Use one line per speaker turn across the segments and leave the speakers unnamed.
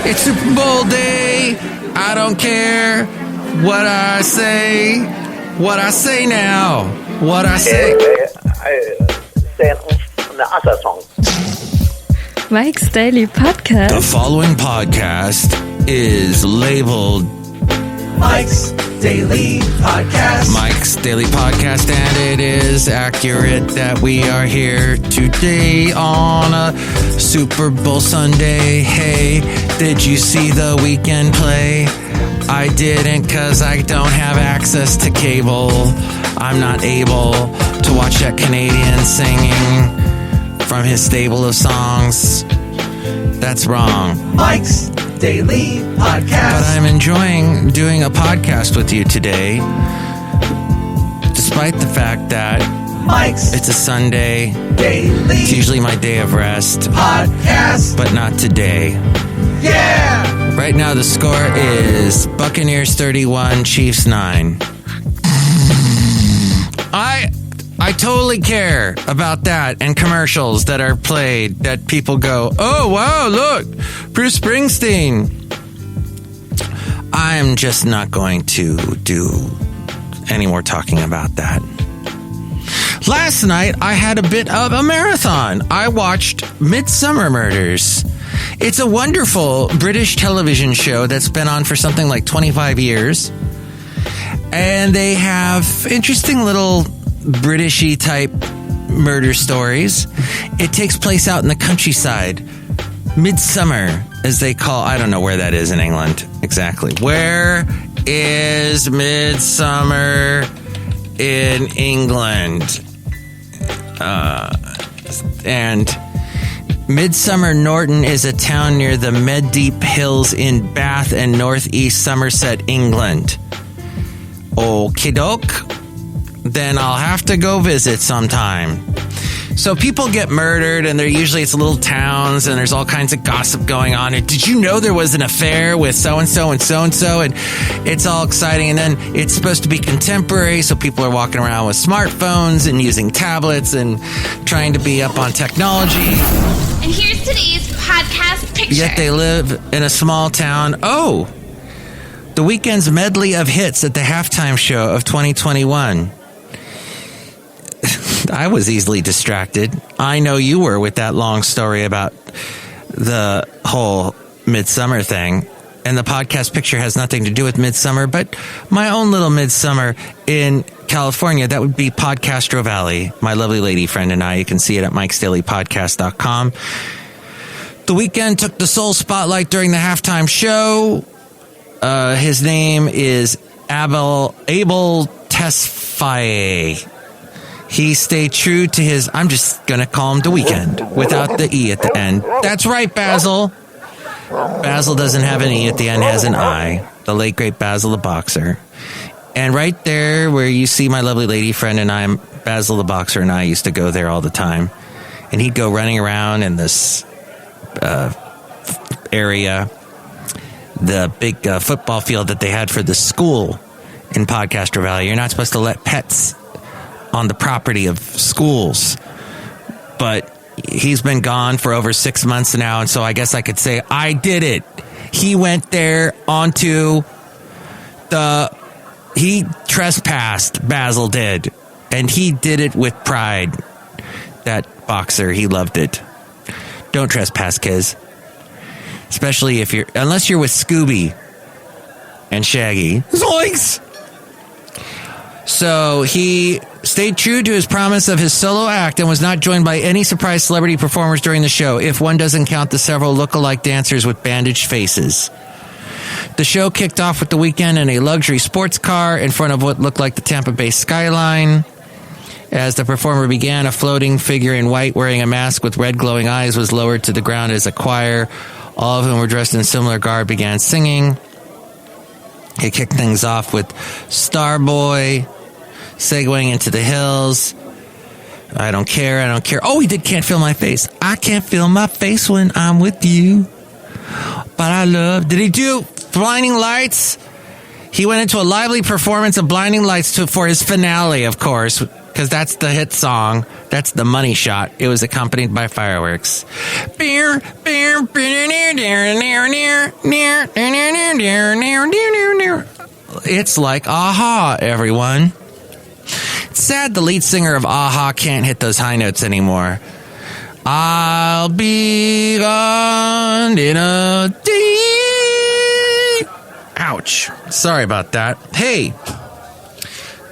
It's Super Bowl day. I don't care what I say. What I say now. What I say.
Other song.
Mike's Daily Podcast.
The following podcast is labeled
Mike's Daily Podcast.
Mike's Daily Podcast, and it is accurate that we are here today on a Super Bowl Sunday. Hey, did you see the weekend play? I didn't, because I don't have access to cable. I'm not able to watch that Canadian singing from his stable of songs. That's wrong.
Mike's Daily Podcast.
But I'm enjoying doing a podcast with you today, despite the fact that
Mike's
it's a Sunday.
Daily
It's usually my day of rest,
Podcast.
but not today.
Yeah!
Right now the score is Buccaneers 31, Chiefs 9. I totally care about that and commercials that are played that people go, oh, wow, look, Bruce Springsteen. I'm just not going to do any more talking about that. Last night, I had a bit of a marathon. I watched Midsummer Murders. It's a wonderful British television show that's been on for something like 25 years. And they have interesting little Britishy type murder stories. It takes place out in the countryside. Midsummer, as they call, I don't know where that is in England exactly. Where is Midsummer in England? And Midsummer Norton is a town near the Meddeep Hills in Bath and northeast Somerset, England. Okie doke. Then I'll have to go visit sometime. So people get murdered, and it's little towns, and there's all kinds of gossip going on. And did you know there was an affair with so-and-so and so-and-so? And it's all exciting. And then it's supposed to be contemporary, so people are walking around with smartphones and using tablets and trying to be up on technology.
And here's today's podcast picture.
Yet they live in a small town. Oh, the weekend's medley of hits at the halftime show of 2021. I was easily distracted. I know you were with that long story about the whole Midsummer thing. And the podcast picture has nothing to do with Midsummer, but my own little Midsummer in California. That would be Podcastro Valley. My lovely lady friend and I. You can see it at MikesDailyPodcast.com. The Weeknd took the sole spotlight during the halftime show. His name is Abel Tesfaye. He stayed true to his, I'm just going to call him The Weeknd without the E at the end. That's right, Basil. Basil doesn't have an E at the end, has an I. The late, great Basil the Boxer. And right there where you see my lovely lady friend and I, Basil the Boxer and I used to go there all the time. And he'd go running around in this area, the big football field that they had for the school in Podcastro Valley. You're not supposed to let pets on the property of schools, but he's been gone for over 6 months now, and so I guess I could say I did it. He went there he trespassed, Basil did, and he did it with pride. That boxer, he loved it. Don't trespass, kids. Especially unless you're with Scooby and Shaggy. Zoinks! So he stayed true to his promise of his solo act and was not joined by any surprise celebrity performers during the show, if one doesn't count the several look-alike dancers with bandaged faces. The show kicked off with The Weeknd in a luxury sports car in front of what looked like the Tampa Bay skyline. As the performer began, a floating figure in white wearing a mask with red glowing eyes was lowered to the ground as a choir, all of whom were dressed in similar garb, began singing. He kicked things off with Starboy, segueing into the hills. I don't care. Oh, he did Can't Feel My Face. I can't feel my face when I'm with you. But I love... Did he do Blinding Lights? He went into a lively performance of Blinding Lights for his finale, of course. because that's the hit song. That's the money shot. It was accompanied by fireworks. It's like Aha, everyone. It's sad the lead singer of Aha can't hit those high notes anymore. I'll be gone in a day. Ouch. Sorry about that. Hey,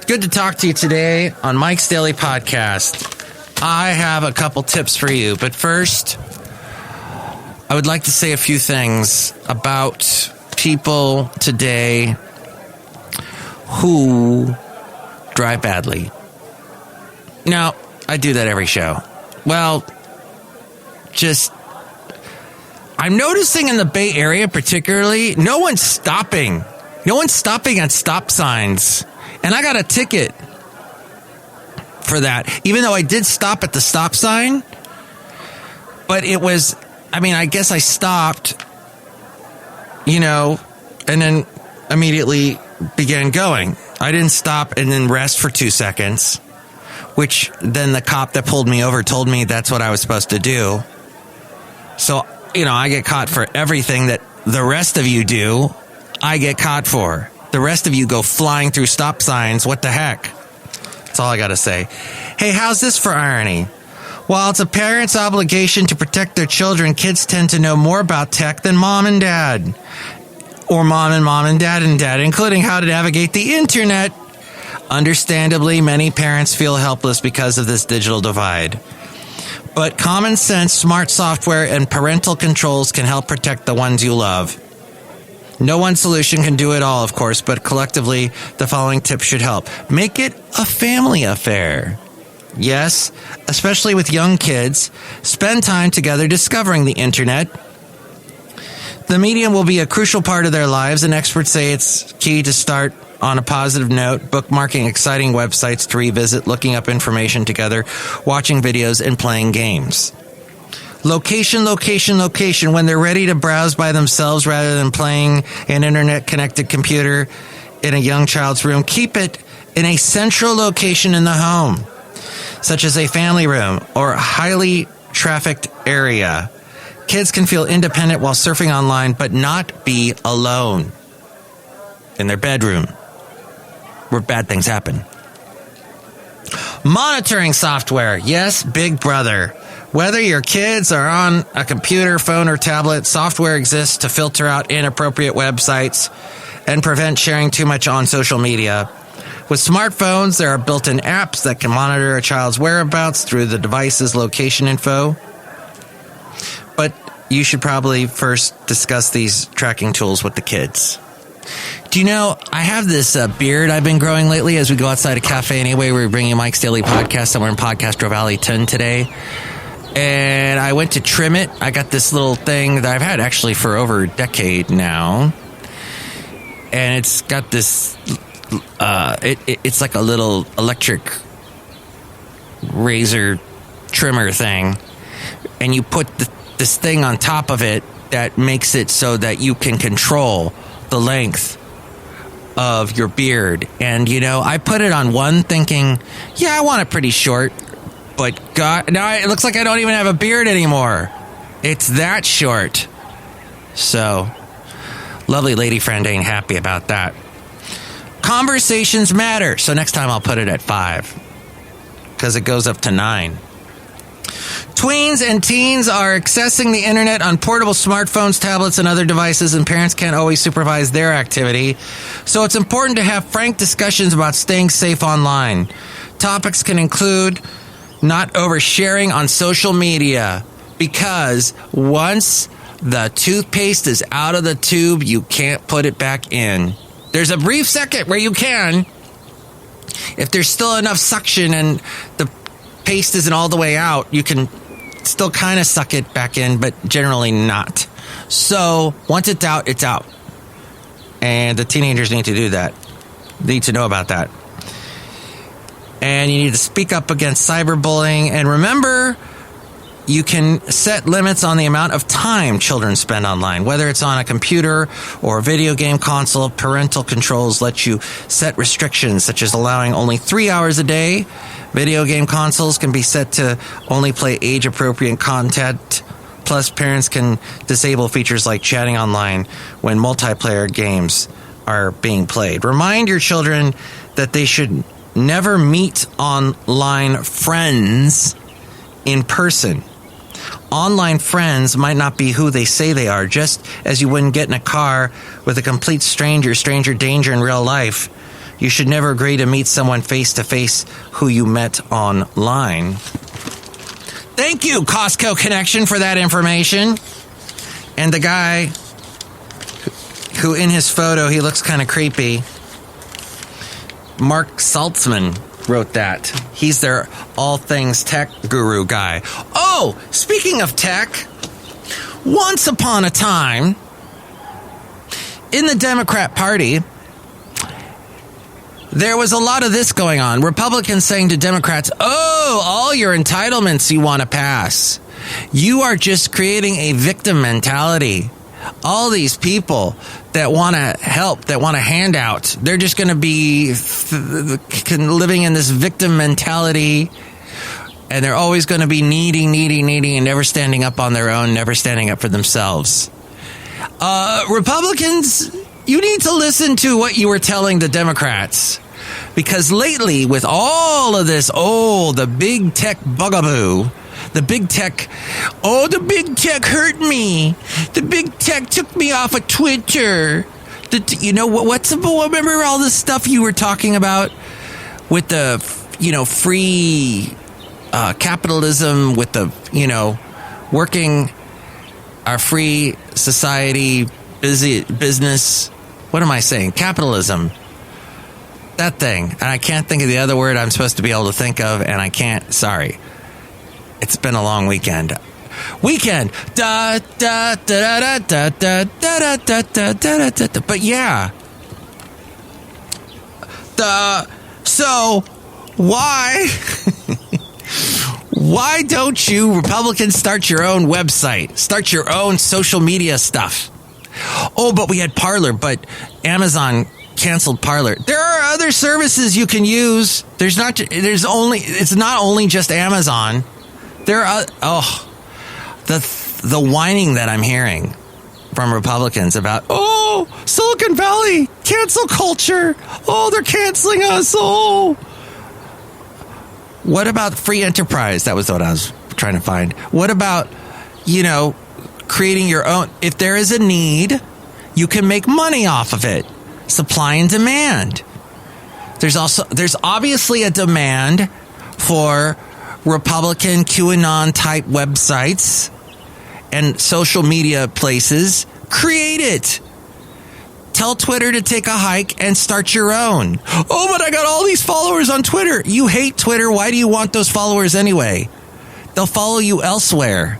good to talk to you today on Mike's Daily Podcast. I have a couple tips for you, but first, I would like to say a few things about people today who drive badly. Now, I do that every show. Well, I'm noticing in the Bay Area particularly, no one's stopping. No one's stopping at stop signs. And I got a ticket for that, even though I did stop at the stop sign. But it was, I guess I stopped, and then immediately began going. I didn't stop and then rest for 2 seconds, which then the cop that pulled me over told me that's what I was supposed to do. So, I get caught for everything that the rest of you do. I get caught for. The rest of you go flying through stop signs. What the heck? That's all I got to say. Hey, how's this for irony? While it's a parent's obligation to protect their children, kids tend to know more about tech than mom and dad. Or mom and dad, including how to navigate the internet. Understandably, many parents feel helpless because of this digital divide. But common sense, smart software, and parental controls can help protect the ones you love. No one solution can do it all, of course, but collectively, the following tips should help. Make it a family affair. Yes, especially with young kids. Spend time together discovering the internet. The medium will be a crucial part of their lives, and experts say it's key to start on a positive note, bookmarking exciting websites to revisit, looking up information together, watching videos, and playing games. Location. When they're ready to browse by themselves rather than playing an internet-connected computer in a young child's room, keep it in a central location in the home, such as a family room or a highly trafficked area. Kids can feel independent while surfing online, but not be alone in their bedroom, where bad things happen. Monitoring software. Yes, Big Brother. Whether your kids are on a computer, phone, or tablet, software exists to filter out inappropriate websites and prevent sharing too much on social media. With smartphones, there are built-in apps that can monitor a child's whereabouts through the device's location info. But you should probably first discuss these tracking tools with the kids. Do you know, I have this beard I've been growing lately as we go outside a cafe anyway. We're bringing Mike's Daily Podcast somewhere in Podcastro Valley 10 today. And I went to trim it. I got this little thing that I've had actually for over a decade now. And it's got this, it's like a little electric razor trimmer thing. And you put this thing on top of it that makes it so that you can control the length of your beard. And, I put it on one thinking, yeah, I want it pretty short. But God, now it looks like I don't even have a beard anymore. It's that short. So, lovely lady friend ain't happy about that. Conversations matter. So next time I'll put it at 5. Because it goes up to 9. Tweens and teens are accessing the internet on portable smartphones, tablets, and other devices, and parents can't always supervise their activity. So it's important to have frank discussions about staying safe online. Topics can include not oversharing on social media, because once the toothpaste is out of the tube, you can't put it back in. There's a brief second where you can, if there's still enough suction and the paste isn't all the way out, you can still kind of suck it back in, but generally not. So once it's out, it's out. And the teenagers need to do that. Need to know about that. And you need to speak up against cyberbullying. And remember, you can set limits on the amount of time children spend online, whether it's on a computer or a video game console. Parental controls let you set restrictions, such as allowing only 3 hours a day, Video game consoles can be set to only play age-appropriate content. Plus, parents can disable features like chatting online when multiplayer games are being played. Remind your children that they should never meet online friends in person. Online friends might not be who they say they are, just as you wouldn't get in a car with a complete stranger danger in real life. You should never agree to meet someone face-to-face who you met online. Thank you, Costco Connection, for that information. And the guy who in his photo, he looks kind of creepy. Mark Saltzman wrote that. He's their all things tech guru guy. Oh, speaking of tech, once upon a time, in the Democrat Party, there was a lot of this going on. Republicans saying to Democrats, oh, all your entitlements you want to pass. You are just creating a victim mentality. All these people that want to help, that want a handout, they're just going to be living in this victim mentality. And they're always going to be needing, and never standing up on their own, never standing up for themselves. Republicans, you need to listen to what you were telling the Democrats. Because lately, with all of this, the big tech bugaboo, the big tech hurt me. The big tech took me off of Twitter. Remember all this stuff you were talking about with the, free capitalism, with the, working our free society, business. What am I saying? Capitalism. That thing. And I can't think of the other word I'm supposed to be able to think of, and I can't. Sorry. It's been a long weekend. Da da da da da da da da da da da da da. But yeah. So why why don't you Republicans start your own website? Start your own social media stuff. Oh, but we had Parler, but Amazon canceled Parler. There are other services you can use. It's not only just Amazon. There are the whining that I'm hearing from Republicans about Silicon Valley cancel culture. They're canceling us. What about free enterprise? That was what I was trying to find. What about creating your own? If there is a need, you can make money off of it. Supply and demand. There's obviously a demand for Republican QAnon type websites and social media places. Create it. Tell Twitter to take a hike and start your own. Oh, but I got all these followers on Twitter. You hate Twitter. Why do you want those followers anyway? They'll follow you elsewhere.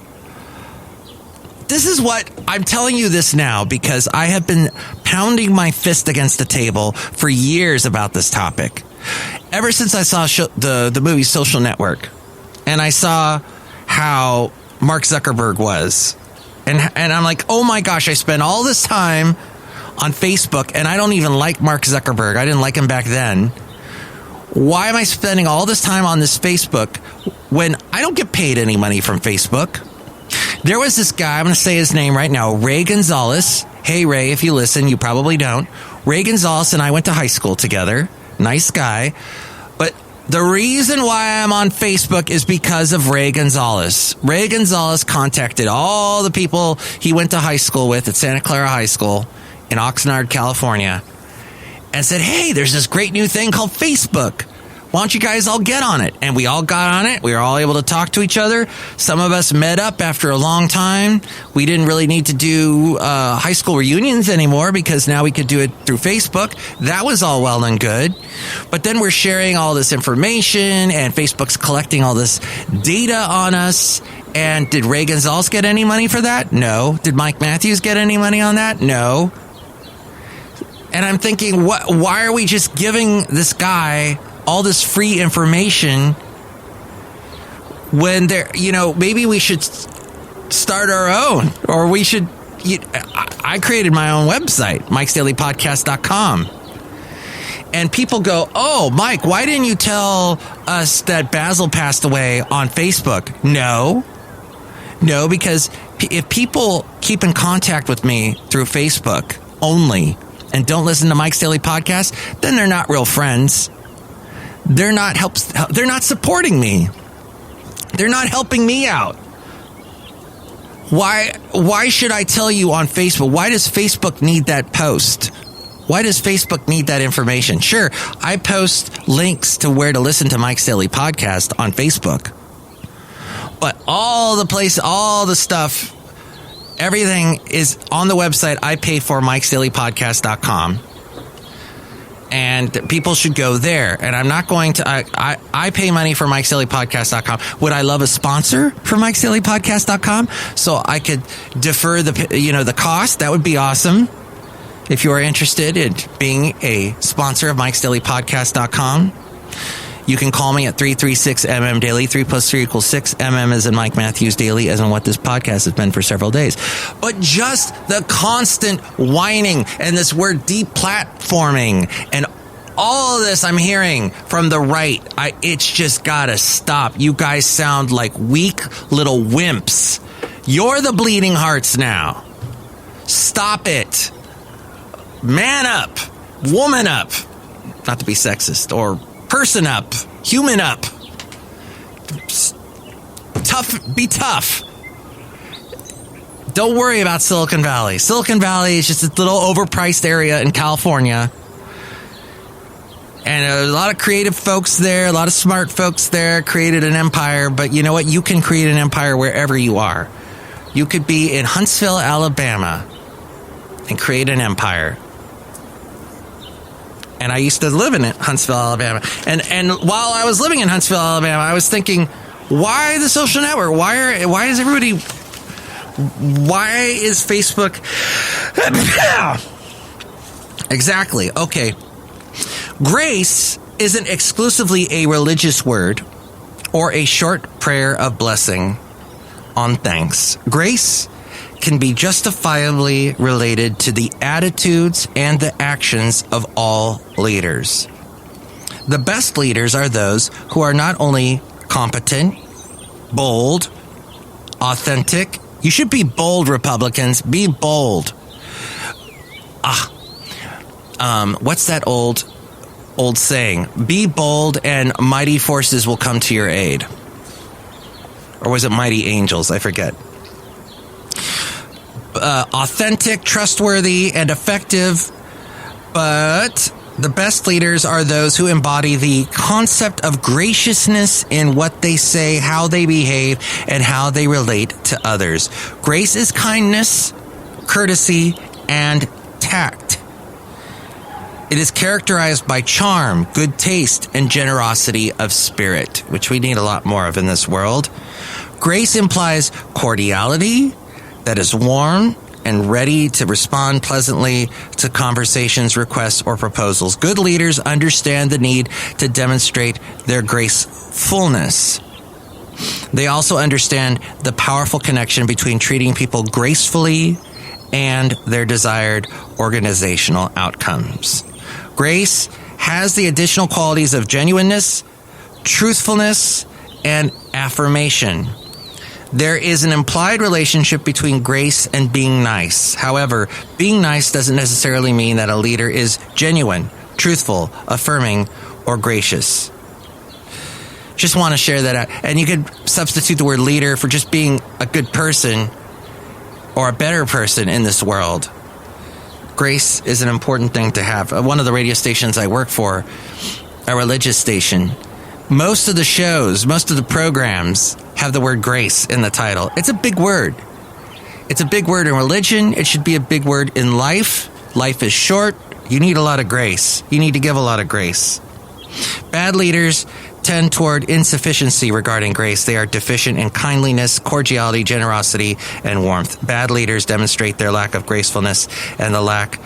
This is what I'm telling you this now because I have been pounding my fist against the table for years about this topic. Ever since I saw the movie Social Network, and I saw how Mark Zuckerberg was, and I'm like, oh my gosh, I spent all this time on Facebook, and I don't even like Mark Zuckerberg. I didn't like him back then. Why am I spending all this time on this Facebook when I don't get paid any money from Facebook? There was this guy, I'm going to say his name right now, Ray Gonzalez. Hey, Ray, if you listen, you probably don't. Ray Gonzalez and I went to high school together. Nice guy. But the reason why I'm on Facebook is because of Ray Gonzalez. Ray Gonzalez contacted all the people he went to high school with at Santa Clara High School in Oxnard, California, and said, hey, there's this great new thing called Facebook. Why don't you guys all get on it? And we all got on it. We were all able to talk to each other. Some of us met up after a long time. We didn't really need to do high school reunions anymore because now we could do it through Facebook. That was all well and good. But then we're sharing all this information and Facebook's collecting all this data on us. And did Ray Gonzalez get any money for that? No. Did Mike Matthews get any money on that? No. And I'm thinking, why are we just giving this guy all this free information when maybe we should start our own, or we should, I created my own website, MikesDailyPodcast.com. And people go, oh, Mike, why didn't you tell us that Basil passed away on Facebook? No, because if people keep in contact with me through Facebook only and don't listen to Mike's Daily Podcast, then they're not real friends. They're not supporting me. They're not helping me out. Why should I tell you on Facebook? Why does Facebook need that post? Why does Facebook need that information? Sure, I post links to where to listen to Mike's Daily Podcast on Facebook. But all the stuff, everything is on the website I pay for, MikesDailyPodcast.com. And people should go there. And I'm not going to, I pay money for MikesDailyPodcast.com. Would I love a sponsor for MikesDailyPodcast.com so I could defer the cost? That would be awesome. If you are interested in being a sponsor of MikesDailyPodcast.com, you can call me at 336-MM Daily. 3 + 3 = 6. MM as in Mike Matthews Daily, as in what this podcast has been for several days. But just the constant whining and this word deplatforming and all of this I'm hearing from the right, it's just gotta stop. You guys sound like weak little wimps. You're the bleeding hearts now. Stop it. Man up. Woman up. Not to be sexist. Or person up. Human up. Be tough. Don't worry about Silicon Valley. Silicon Valley is just a little overpriced area in California. And a lot of creative folks there, a lot of smart folks there created an empire. But you know what? You can create an empire wherever you are. You could be in Huntsville, Alabama, and create an empire. And I used to live in Huntsville, Alabama. And while I was living in Huntsville, Alabama, I was thinking, why the social network? Why is Facebook? Exactly. Okay. Grace isn't exclusively a religious word or a short prayer of blessing on thanks. Grace can be justifiably related to the attitudes and the actions of all leaders. The best leaders are those who are not only competent, bold, authentic. You should be bold, Republicans. Be bold. What's that old saying? Be bold and mighty forces will come to your aid. Or was it mighty angels? I forget. Authentic, trustworthy, and effective. But the best leaders are those who embody the concept of graciousness in what they say, how they behave, and how they relate to others. Grace is kindness, courtesy, and tact. It is characterized by charm, good taste, and generosity of spirit, which we need a lot more of in this world. Grace implies cordiality that is warm and ready to respond pleasantly to conversations, requests, or proposals. Good leaders understand the need to demonstrate their gracefulness. They also understand the powerful connection between treating people gracefully and their desired organizational outcomes. Grace has the additional qualities of genuineness, truthfulness, and affirmation. There is an implied relationship between grace and being nice. However, being nice doesn't necessarily mean that a leader is genuine, truthful, affirming, or gracious. Just want to share that out. And you could substitute the word leader for just being a good person or a better person in this world. Grace is an important thing to have. One of the radio stations I work for, a religious station, most of the shows, most of the programs have the word grace in the title. It's a big word. It's a big word in religion. It should be a big word in life. Life is short. You need a lot of grace. You need to give a lot of grace. Bad leaders tend toward insufficiency regarding grace. They are deficient in kindliness, cordiality, generosity, and warmth. Bad leaders demonstrate their lack of gracefulness and lack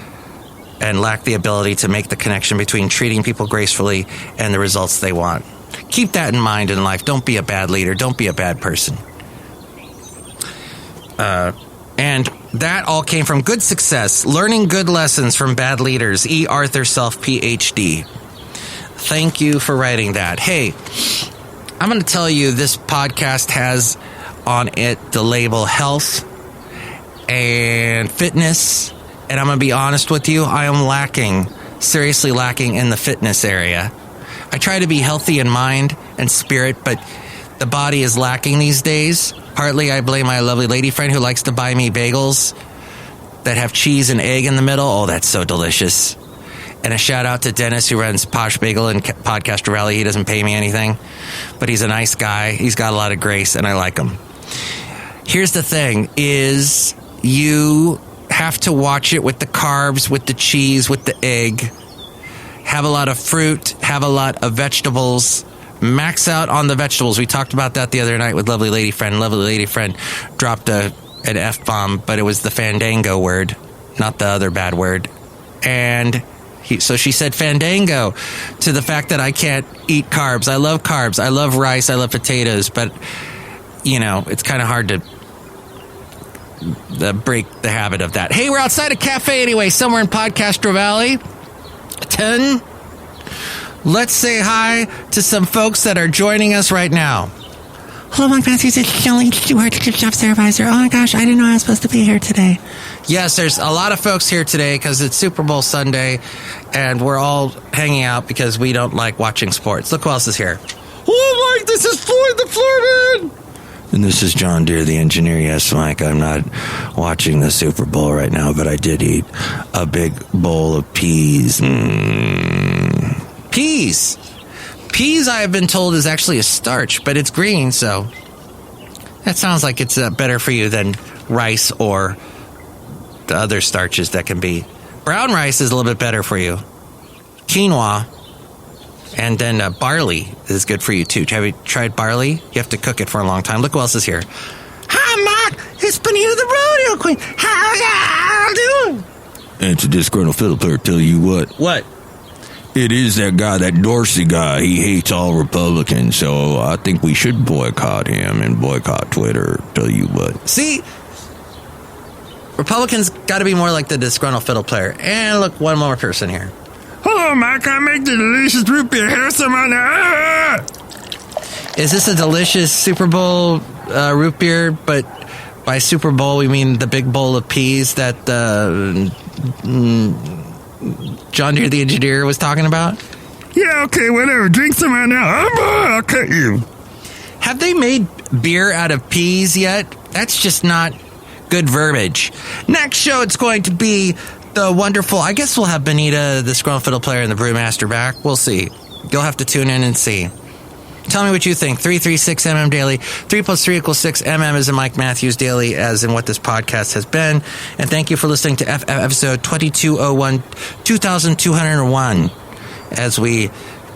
the ability to make the connection between treating people gracefully and the results they want. Keep that in mind in life. Don't be a bad leader. Don't be a bad person. And that all came from good success, learning good lessons from bad leaders. E. Arthur Self, Ph.D. Thank you for writing that. Hey, I'm going to tell you this podcast has on it the label health and fitness. And I'm going to be honest with you, I am seriously lacking in the fitness area. I try to be healthy in mind and spirit, but the body is lacking these days. Partly I blame my lovely lady friend who likes to buy me bagels that have cheese and egg in the middle. Oh, that's so delicious. And a shout out to Dennis who runs Posh Bagel and Podcaster Rally. He doesn't pay me anything, but he's a nice guy. He's got a lot of grace and I like him. Here's the thing is you have to watch it with the carbs, with the cheese, with the egg. Have a lot of fruit, have a lot of vegetables. Max out on the vegetables. We talked about that the other night with lovely lady friend. Lovely lady friend dropped an F-bomb, but it was the fandango word, not the other bad word. And so she said fandango to the fact that I can't eat carbs. I love carbs. I love rice. I love potatoes. But, it's kind of hard to break the habit of that. Hey, we're outside a cafe anyway, somewhere in Podcaster Valley. 10. Let's say hi to some folks that are joining us right now.
Hello, Mike Matthews. It's Chely Shoehart, Chip Shop Supervisor. Oh my gosh, I didn't know I was supposed to be here today.
Yes, there's a lot of folks here today because it's Super Bowl Sunday, and we're all hanging out because we don't like watching sports. Look who else is here.
Hello, Mike. This is Floyd the Floorman.
And this is John Deere, the engineer. Yes, Mike, I'm not watching the Super Bowl right now, but I did eat a big bowl of peas.
Peas. Peas, I have been told, is actually a starch, but it's green, so that sounds like it's better for you than rice or the other starches that can be. Brown rice is a little bit better for you. Quinoa. And then barley is good for you, too. Have you tried barley? You have to cook it for a long time. Look who else is here.
Hi, Mark. It's Benita the rodeo queen. How y'all doing?
And it's a disgruntled fiddle player, tell you what.
What?
It is that guy, that Dorsey guy. He hates all Republicans, so I think we should boycott him and boycott Twitter, tell you what.
See? Republicans got to be more like the disgruntled fiddle player. And look, one more person here.
Hello, Mike. I make the delicious root beer hair on
Is this a delicious Super Bowl root beer? But by Super Bowl, we mean the big bowl of peas that John Deere, the engineer, was talking about?
Yeah, okay, whatever. Drink some right now. I'll cut you.
Have they made beer out of peas yet? That's just not good verbiage. Next show, it's going to be the wonderful, I guess we'll have Benita, the Disgruntled Fiddle Player, and the Brewmaster back. We'll see. You'll have to tune in and see. Tell me what you think. 336MM Daily. 3 plus 3 equals 6. MM is in Mike Matthews Daily, as in what this podcast has been. And thank you for listening to episode 2201, as we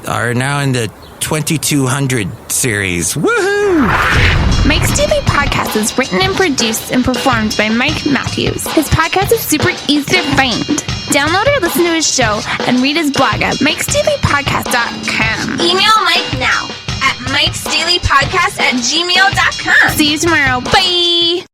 are now in the 2200 series. Woohoo!
Mike's Daily Podcast is written and produced and performed by Mike Matthews. His podcast is super easy to find. Download or listen to his show and read his blog at MikesDailyPodcast.com. Email Mike now at MikesDailyPodcast@gmail.com. See you tomorrow. Bye!